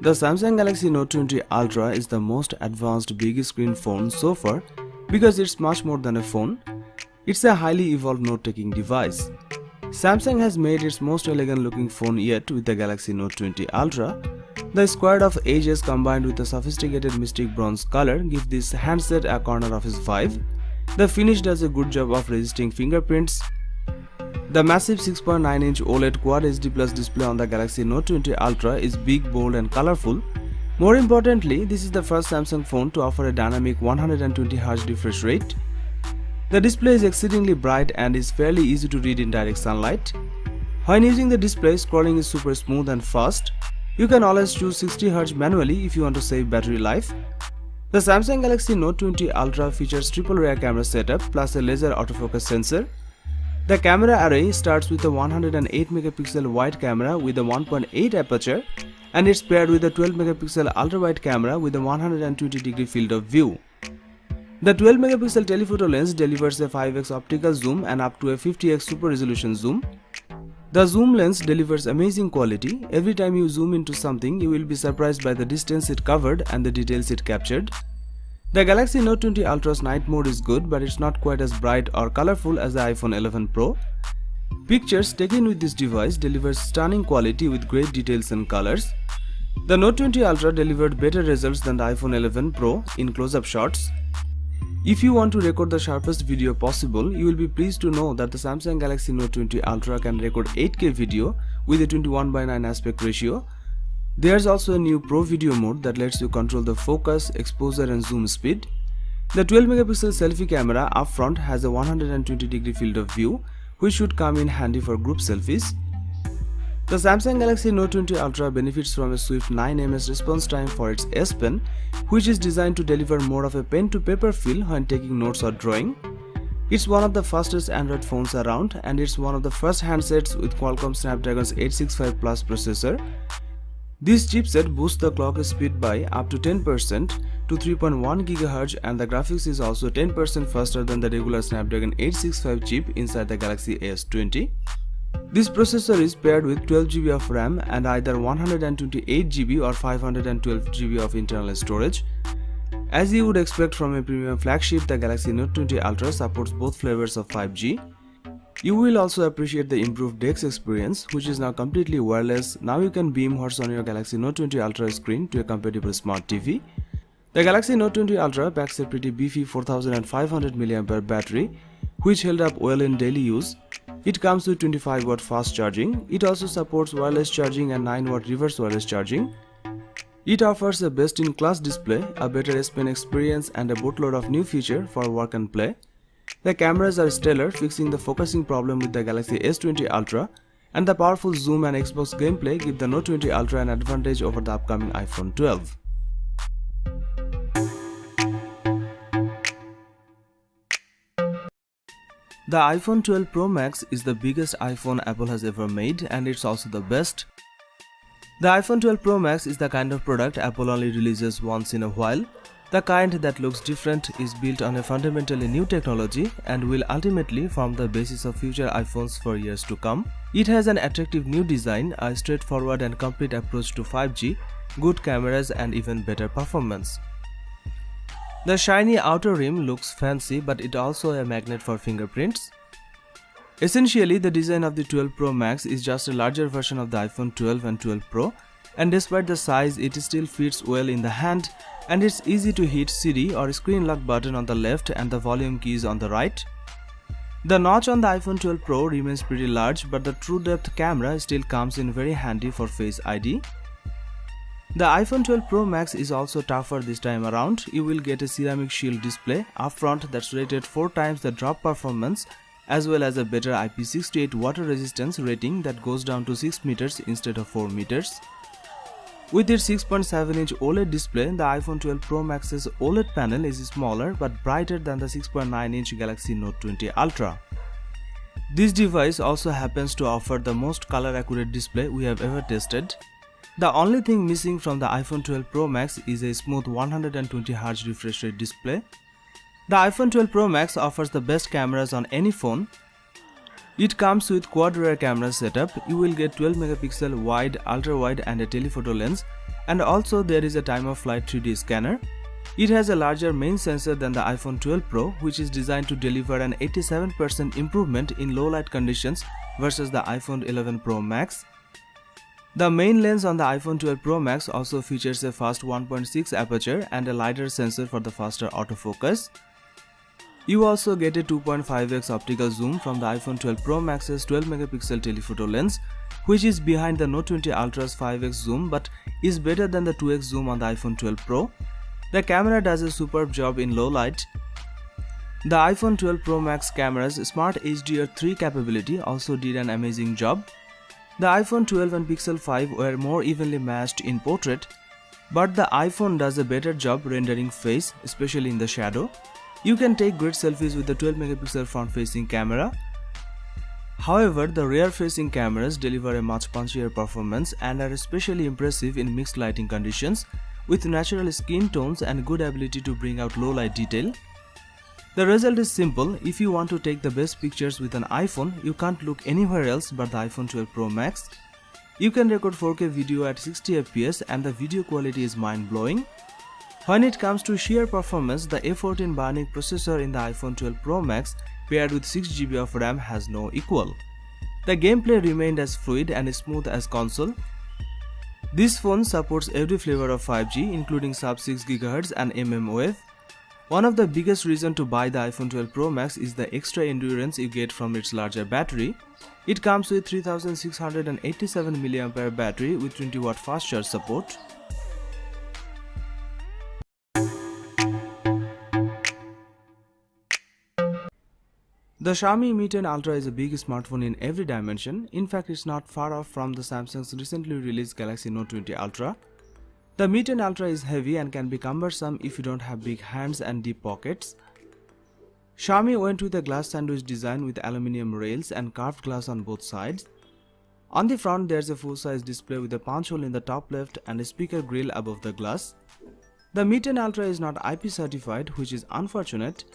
The Samsung Galaxy Note 20 Ultra is the most advanced big screen phone so far because it's much more than a phone. It's a highly evolved note-taking device. Samsung has made its most elegant looking phone yet with the Galaxy Note 20 Ultra. The squared of edges combined with a sophisticated mystic bronze color give this handset a corner office vibe. The finish does a good job of resisting fingerprints. The massive 6.9-inch OLED Quad HD Plus display on the Galaxy Note 20 Ultra is big, bold and colorful. More importantly, this is the first Samsung phone to offer a dynamic 120Hz refresh rate. The display is exceedingly bright and is fairly easy to read in direct sunlight. When using the display, scrolling is super smooth and fast. You can always choose 60Hz manually if you want to save battery life. The Samsung Galaxy Note 20 Ultra features triple rear camera setup plus a laser autofocus sensor. The camera array starts with a 108MP wide camera with a 1.8 aperture and it's paired with a 12MP ultra-wide camera with a 120° field of view. The 12MP telephoto lens delivers a 5x optical zoom and up to a 50x super resolution zoom. The zoom lens delivers amazing quality. Every time you zoom into something, you will be surprised by the distance it covered and the details it captured. The Galaxy Note 20 Ultra's night mode is good, but it's not quite as bright or colorful as the iPhone 11 Pro. Pictures taken with this device delivers stunning quality with great details and colors. The Note 20 Ultra delivered better results than the iPhone 11 Pro in close-up shots. If you want to record the sharpest video possible, you will be pleased to know that the Samsung Galaxy Note 20 Ultra can record 8K video with a 21:9 aspect ratio. There's also a new Pro Video mode that lets you control the focus, exposure and zoom speed. The 12MP selfie camera up front has a 120° field of view, which should come in handy for group selfies. The Samsung Galaxy Note 20 Ultra benefits from a swift 9ms response time for its S Pen, which is designed to deliver more of a pen-to-paper feel when taking notes or drawing. It's one of the fastest Android phones around and it's one of the first handsets with Qualcomm Snapdragon's 865 Plus processor. This chipset boosts the clock speed by up to 10% to 3.1 GHz and the graphics is also 10% faster than the regular Snapdragon 865 chip inside the Galaxy S20. This processor is paired with 12GB of RAM and either 128GB or 512GB of internal storage. As you would expect from a premium flagship, the Galaxy Note 20 Ultra supports both flavors of 5G. You will also appreciate the improved DeX experience, which is now completely wireless. Now you can beam what's on your Galaxy Note 20 Ultra screen to a compatible smart TV. The Galaxy Note 20 Ultra packs a pretty beefy 4500 mAh battery, which held up well in daily use. It comes with 25W fast charging. It also supports wireless charging and 9W reverse wireless charging. It offers a best-in-class display, a better S Pen experience and a boatload of new features for work and play. The cameras are stellar, fixing the focusing problem with the Galaxy S20 Ultra, and the powerful zoom and Xbox gameplay give the Note 20 Ultra an advantage over the upcoming iPhone 12. The iPhone 12 Pro Max is the biggest iPhone Apple has ever made and it's also the best. The iPhone 12 Pro Max is the kind of product Apple only releases once in a while. The kind that looks different, is built on a fundamentally new technology and will ultimately form the basis of future iPhones for years to come. It has an attractive new design, a straightforward and complete approach to 5G, good cameras and even better performance. The shiny outer rim looks fancy, but it also a magnet for fingerprints. Essentially, the design of the 12 Pro Max is just a larger version of the iPhone 12 and 12 Pro, and despite the size, it still fits well in the hand and it's easy to hit Siri or screen lock button on the left and the volume keys on the right. The notch on the iPhone 12 Pro remains pretty large, but the true depth camera still comes in very handy for Face ID. The iPhone 12 Pro Max is also tougher this time around. You will get a ceramic shield display up front that's rated 4 times the drop performance, as well as a better IP68 water resistance rating that goes down to 6 meters instead of 4 meters. With its 6.7-inch OLED display, the iPhone 12 Pro Max's OLED panel is smaller but brighter than the 6.9-inch Galaxy Note 20 Ultra. This device also happens to offer the most color-accurate display we have ever tested. The only thing missing from the iPhone 12 Pro Max is a smooth 120Hz refresh rate display. The iPhone 12 Pro Max offers the best cameras on any phone. It comes with quad rear camera setup. You will get 12MP wide, ultra wide and a telephoto lens, And also there is a time-of-flight 3D scanner. It has a larger main sensor than the iPhone 12 Pro, which is designed to deliver an 87% improvement in low light conditions versus the iPhone 11 Pro Max. The main lens on the iPhone 12 Pro Max also features a fast 1.6 aperture and a LiDAR sensor for the faster autofocus. You also get a 2.5x optical zoom from the iPhone 12 Pro Max's 12 megapixel telephoto lens, which is behind the Note 20 Ultra's 5x zoom but is better than the 2x zoom on the iPhone 12 Pro. The camera does a superb job in low light. The iPhone 12 Pro Max camera's Smart HDR3 capability also did an amazing job. The iPhone 12 and Pixel 5 were more evenly matched in portrait, but the iPhone does a better job rendering face, especially in the shadow. You can take great selfies with the 12 megapixel front-facing camera. However, the rear-facing cameras deliver a much punchier performance and are especially impressive in mixed lighting conditions, with natural skin tones and good ability to bring out low light detail. The result is simple. If you want to take the best pictures with an iPhone, you can't look anywhere else but the iPhone 12 Pro Max. You can record 4K video at 60 fps and the video quality is mind-blowing. When it comes to sheer performance, the A14 Bionic processor in the iPhone 12 Pro Max paired with 6GB of RAM has no equal. The gameplay remained as fluid and smooth as console. This phone supports every flavor of 5G, including sub-6 GHz and mmWave. One of the biggest reasons to buy the iPhone 12 Pro Max is the extra endurance you get from its larger battery. It comes with 3687 mAh battery with 20W fast charge support. The Xiaomi Mi 10 Ultra is a big smartphone in every dimension. In fact, it's not far off from the Samsung's recently released Galaxy Note 20 Ultra. The Mi 10 Ultra is heavy and can be cumbersome if you don't have big hands and deep pockets. Xiaomi went with a glass sandwich design with aluminium rails and carved glass on both sides. On the front, there's a full-size display with a punch hole in the top left and a speaker grill above the glass. The Mi 10 Ultra is not IP certified, which is unfortunate.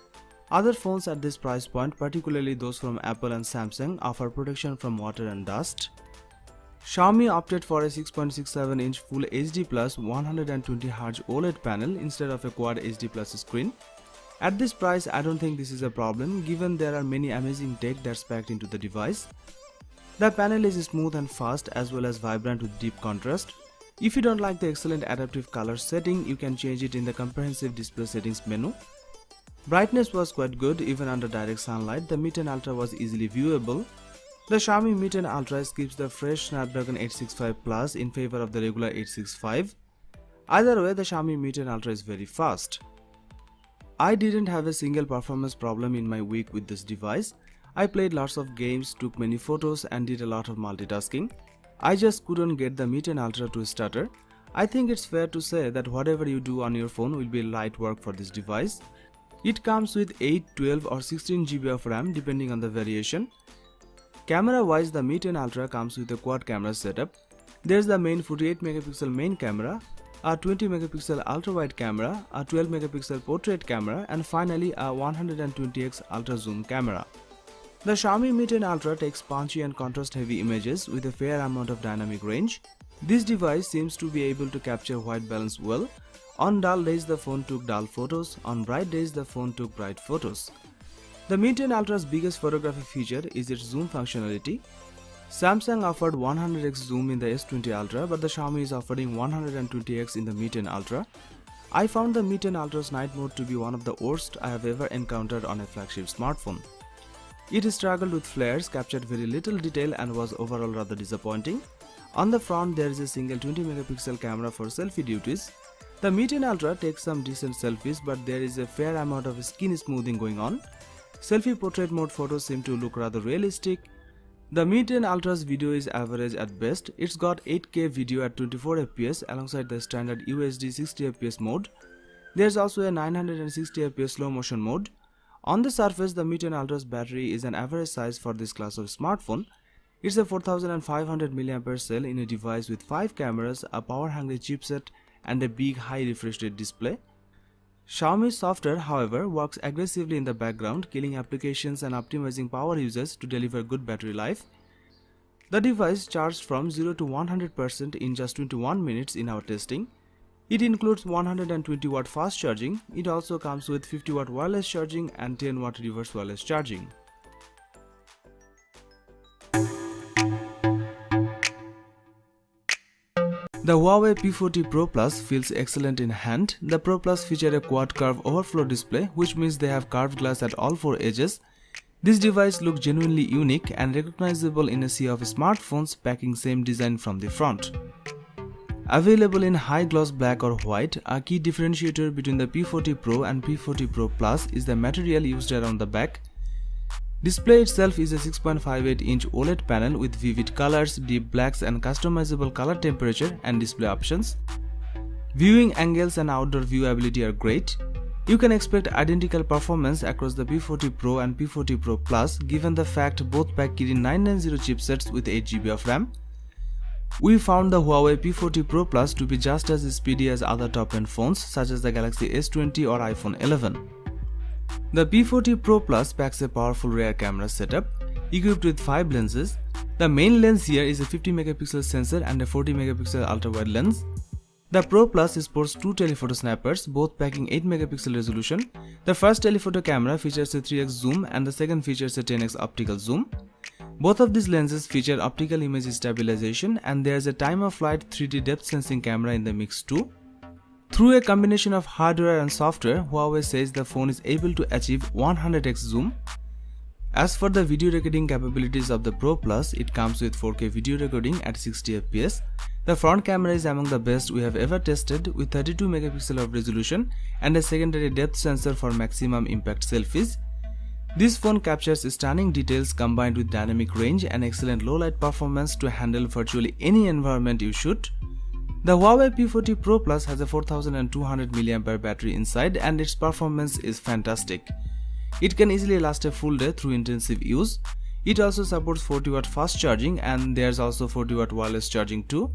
Other phones at this price point, particularly those from Apple and Samsung, offer protection from water and dust. Xiaomi opted for a 6.67-inch Full HD Plus 120Hz OLED panel instead of a Quad HD Plus screen. At this price, I don't think this is a problem, given there are many amazing tech that's packed into the device. The panel is smooth and fast as well as vibrant with deep contrast. If you don't like the excellent adaptive color setting, you can change it in the comprehensive display settings menu. Brightness was quite good even under direct sunlight. The Mi 10 Ultra was easily viewable. The Xiaomi Mi 10 Ultra skips the fresh Snapdragon 865 Plus in favor of the regular 865. Either way, the Xiaomi Mi 10 Ultra is very fast. I didn't have a single performance problem in my week with this device. I played lots of games, took many photos and did a lot of multitasking. I just couldn't get the Mi 10 Ultra to stutter. I think it's fair to say that whatever you do on your phone will be light work for this device. It comes with 8, 12 or 16GB of RAM depending on the variation. Camera wise, the Mi 10 Ultra comes with a quad camera setup. There's the main 48 megapixel main camera, a 20 megapixel ultra wide camera, a 12 megapixel portrait camera and finally a 120x ultra zoom camera. The Xiaomi Mi 10 Ultra takes punchy and contrast heavy images with a fair amount of dynamic range. This device seems to be able to capture white balance well. On dull days the phone took dull photos, on bright days the phone took bright photos. The Mi 10 Ultra's biggest photography feature is its zoom functionality. Samsung offered 100x zoom in the S20 Ultra, but the Xiaomi is offering 120x in the Mi 10 Ultra. I found the Mi 10 Ultra's night mode to be one of the worst I have ever encountered on a flagship smartphone. It struggled with flares, captured very little detail and was overall rather disappointing. On the front there is a single 20 megapixel camera for selfie duties. The Mi 10 Ultra takes some decent selfies, but there is a fair amount of skin smoothing going on. Selfie portrait mode photos seem to look rather realistic. The Mi 10 Ultra's video is average at best. It's got 8K video at 24fps alongside the standard UHD 60fps mode. There's also a 960fps slow motion mode. On the surface, the Mi 10 Ultra's battery is an average size for this class of smartphone. It's a 4500 mAh cell in a device with 5 cameras, a power-hungry chipset and a big high refresh rate display. Xiaomi's software, however, works aggressively in the background, killing applications and optimizing power usage to deliver good battery life. The device charged from 0 to 100% in just 21 minutes in our testing. It includes 120 watt fast charging. It also comes with 50 watt wireless charging and 10 watt reverse wireless charging. The Huawei P40 Pro Plus feels excellent in hand. The Pro Plus feature a quad curve overflow display, which means they have curved glass at all four edges. This device looks genuinely unique and recognizable in a sea of smartphones packing same design from the front. Available in high gloss black or white, a key differentiator between the P40 Pro and P40 Pro Plus is the material used around the back. Display itself is a 6.58-inch OLED panel with vivid colors, deep blacks and customizable color temperature and display options. Viewing angles and outdoor viewability are great. You can expect identical performance across the P40 Pro and P40 Pro Plus given the fact both pack Kirin 990 chipsets with 8GB of RAM. We found the Huawei P40 Pro Plus to be just as speedy as other top-end phones such as the Galaxy S20 or iPhone 11. The P40 Pro Plus packs a powerful rear camera setup equipped with 5 lenses. The main lens here is a 50 megapixel sensor and a 40 megapixel ultra-wide lens. The Pro Plus sports 2 telephoto snappers, both packing 8 megapixel resolution. The first telephoto camera features a 3x zoom and the second features a 10x optical zoom. Both of these lenses feature optical image stabilization and there is a time-of-flight 3D depth sensing camera in the mix too. Through a combination of hardware and software, Huawei says the phone is able to achieve 100x zoom. As for the video recording capabilities of the Pro Plus, it comes with 4K video recording at 60 fps. The front camera is among the best we have ever tested with 32 megapixel of resolution and a secondary depth sensor for maximum impact selfies. This phone captures stunning details combined with dynamic range and excellent low light performance to handle virtually any environment you shoot. The Huawei P40 Pro Plus has a 4200 mAh battery inside and its performance is fantastic. It can easily last a full day through intensive use. It also supports 40 watt fast charging and there's also 40 watt wireless charging too.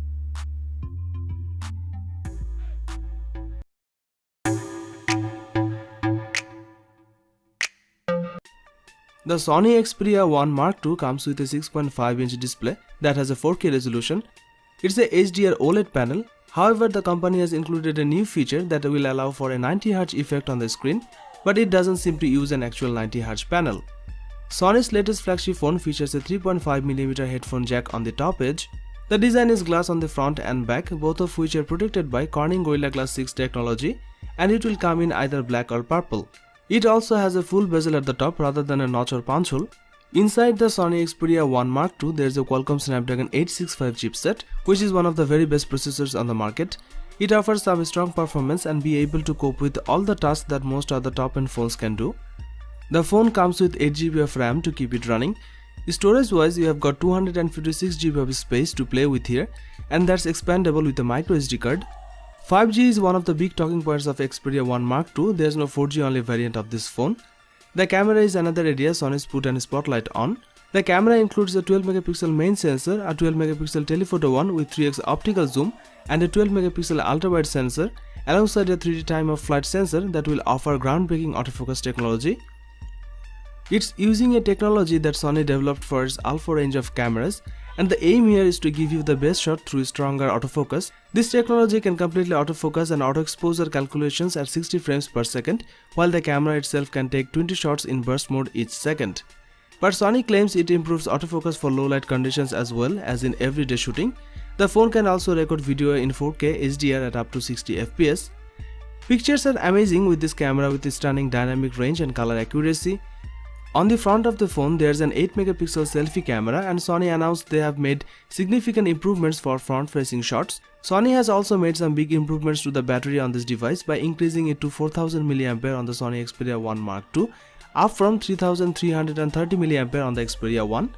The Sony Xperia 1 Mark II comes with a 6.5-inch display that has a 4K resolution. It's a HDR OLED panel. However, the company has included a new feature that will allow for a 90Hz effect on the screen, but it doesn't seem to use an actual 90Hz panel. Sony's latest flagship phone features a 3.5mm headphone jack on the top edge. The design is glass on the front and back, both of which are protected by Corning Gorilla Glass 6 technology, and it will come in either black or purple. It also has a full bezel at the top rather than a notch or punch hole. Inside the Sony Xperia 1 Mark II, there is a Qualcomm Snapdragon 865 chipset, which is one of the very best processors on the market. It offers some strong performance and be able to cope with all the tasks that most other top-end phones can do. The phone comes with 8GB of RAM to keep it running. Storage-wise, you have got 256GB of space to play with here, and that's expandable with a microSD card. 5G is one of the big talking points of Xperia 1 Mark II. There's no 4G only variant of this phone. The camera is another area Sony's put a spotlight on. The camera includes a 12 megapixel main sensor, a 12 megapixel telephoto one with 3x optical zoom, and a 12 megapixel ultra-wide sensor, alongside a 3D time-of-flight sensor that will offer groundbreaking autofocus technology. It's using a technology that Sony developed for its alpha range of cameras, and the aim here is to give you the best shot through stronger autofocus. This technology can completely autofocus and auto-exposure calculations at 60 frames per second, while the camera itself can take 20 shots in burst mode each second. But Sony claims it improves autofocus for low light conditions as well as in everyday shooting. The phone can also record video in 4K HDR at up to 60 fps. Pictures are amazing with this camera with its stunning dynamic range and color accuracy. On the front of the phone, there's an 8 megapixel selfie camera, and Sony announced they have made significant improvements for front-facing shots. Sony has also made some big improvements to the battery on this device by increasing it to 4000 mAh on the Sony Xperia 1 Mark II, up from 3330 mAh on the Xperia 1.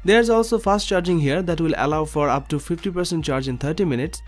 There's also fast charging here that will allow for up to 50% charge in 30 minutes.